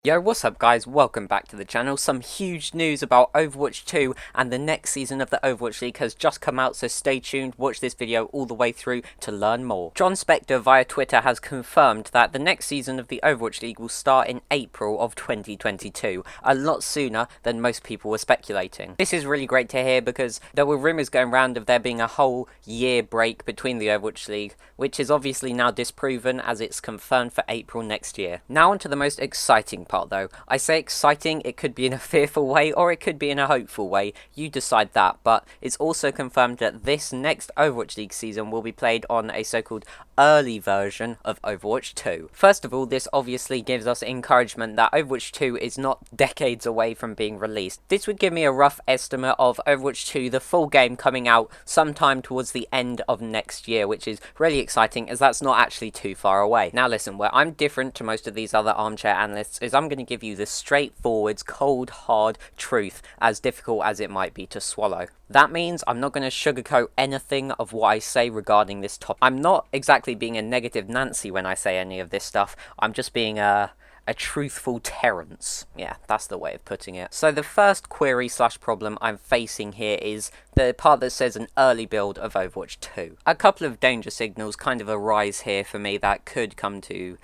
Yo, what's up guys? Welcome back to the channel. Some huge news about Overwatch 2 and the next season of the Overwatch League has just come out, so stay tuned, watch this video all the way through to learn more. Jon Spector via Twitter has confirmed that the next season of the Overwatch League will start in April of 2022, a lot sooner than most people were speculating. This is really great to hear because there were rumours going around of there being a whole year break between the Overwatch League, which is obviously now disproven as it's confirmed for April next year. Now onto the most exciting part though. I say exciting, it could be in a fearful way or it could be in a hopeful way, you decide that, but it's also confirmed that this next Overwatch League season will be played on a so-called early version of Overwatch 2. First of all, this obviously gives us encouragement that Overwatch 2 is not decades away from being released. This would give me a rough estimate of Overwatch 2, the full game, coming out sometime towards the end of next year, which is really exciting as that's not actually too far away. Now listen, where I'm different to most of these other armchair analysts is I'm going to give you the straightforward, cold, hard truth, as difficult as it might be to swallow. That means I'm not going to sugarcoat anything of what I say regarding this topic. I'm not exactly being a negative Nancy when I say any of this stuff, I'm just being a truthful Terrence. Yeah, that's the way of putting it. So the first query slash problem I'm facing here is the part that says an early build of Overwatch 2. A couple of danger signals kind of arise here for me that could come to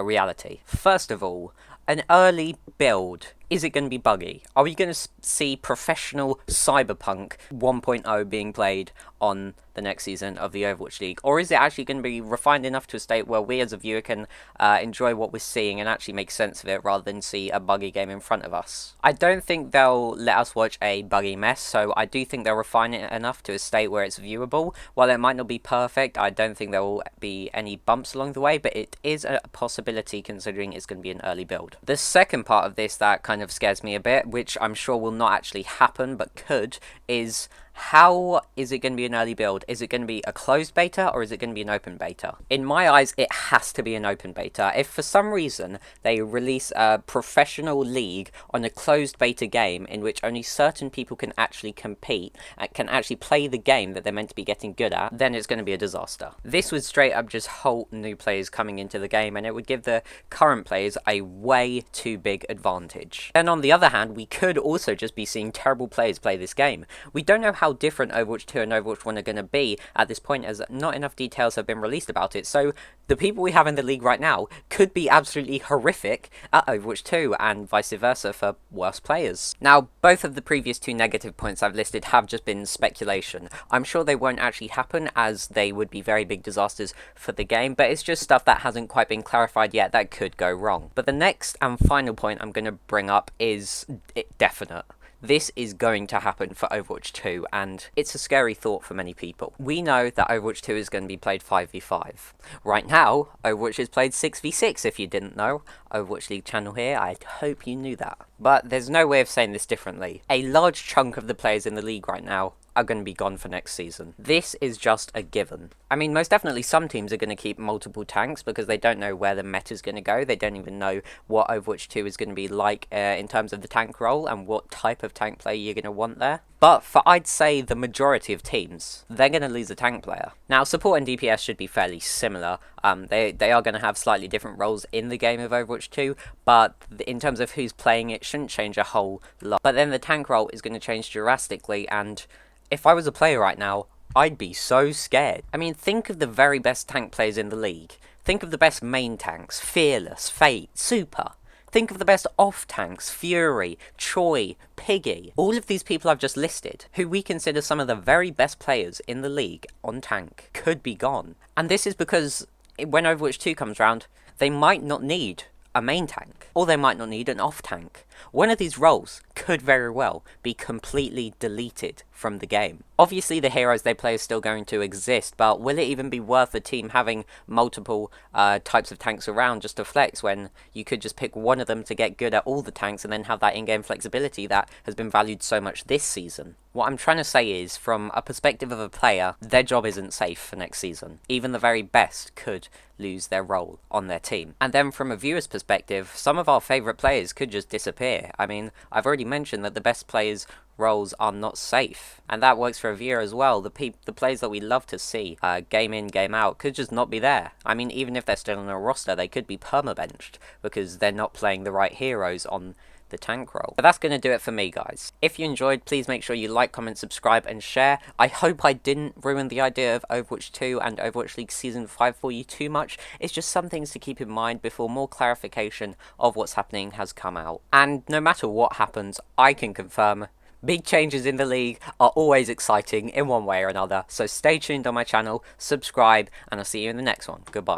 reality. First of all, an early build. Is it going to be buggy? Are we going to see professional Cyberpunk 1.0 being played on the next season of the Overwatch League? Or is it actually going to be refined enough to a state where we as a viewer can enjoy what we're seeing and actually make sense of it rather than see a buggy game in front of us? I don't think they'll let us watch a buggy mess, so I do think they'll refine it enough to a state where it's viewable. While it might not be perfect, I don't think there will be any bumps along the way, but it is a possibility considering it's going to be an early build. The second part of this that kind of scares me a bit, which I'm sure will not actually happen but could, is how is it going to be an early build? Is it going to be a closed beta or is it going to be an open beta? In my eyes, it has to be an open beta. If for some reason they release a professional league on a closed beta game in which only certain people can actually compete and can actually play the game that they're meant to be getting good at, then it's going to be a disaster. This would straight up just halt new players coming into the game, and it would give the current players a way too big advantage. And on the other hand, we could also just be seeing terrible players play this game. We don't know how different Overwatch 2 and Overwatch 1 are going to be at this point, as not enough details have been released about it, so the people we have in the league right now could be absolutely horrific at Overwatch 2 and vice versa for worse players. Now, both of the previous two negative points I've listed have just been speculation. I'm sure they won't actually happen as they would be very big disasters for the game, but it's just stuff that hasn't quite been clarified yet that could go wrong. But the next and final point I'm going to bring up is definite. This is going to happen for Overwatch 2, and it's a scary thought for many people. We know that Overwatch 2 is going to be played 5v5. Right now, Overwatch is played 6v6, if you didn't know. Overwatch League channel here, I hope you knew that. But there's no way of saying this differently. A large chunk of the players in the league right now are going to be gone for next season. This is just a given. I mean, most definitely some teams are going to keep multiple tanks because they don't know where the meta is going to go. They don't even know what Overwatch 2 is going to be like in terms of the tank role and what type of tank play you're going to want there. But for, I'd say, the majority of teams, they're going to lose a tank player. Now, support and DPS should be fairly similar. They are going to have slightly different roles in the game of Overwatch 2, but in terms of who's playing it, shouldn't change a whole lot. But then the tank role is going to change drastically, and if I was a player right now, I'd be so scared. I mean, think of the very best tank players in the league. Think of the best main tanks: Fearless, Fate, Super. Think of the best off tanks: Fury, Choi, Piggy. All of these people I've just listed, who we consider some of the very best players in the league on tank, could be gone. And this is because when Overwatch 2 comes around, they might not need a main tank, or they might not need an off tank. One of these roles could very well be completely deleted from the game. Obviously the heroes they play is still going to exist, but will it even be worth a team having multiple types of tanks around just to flex when you could just pick one of them to get good at all the tanks and then have that in-game flexibility that has been valued so much this season? What I'm trying to say is, from a perspective of a player, their job isn't safe for next season. Even the very best could lose their role on their team. And then from a viewer's perspective, some of our favourite players could just disappear. I mean, I've already mentioned that the best players roles are not safe. And that works for a viewer as well. The players that we love to see, game in, game out, could just not be there. I mean, even if they're still on a roster, they could be permabenched because they're not playing the right heroes on the tank role. But that's going to do it for me, guys. If you enjoyed, please make sure you like, comment, subscribe, and share. I hope I didn't ruin the idea of Overwatch 2 and Overwatch League Season 5 for you too much. It's just some things to keep in mind before more clarification of what's happening has come out. And no matter what happens, I can confirm big changes in the league are always exciting in one way or another. So stay tuned on my channel, subscribe, and I'll see you in the next one. Goodbye.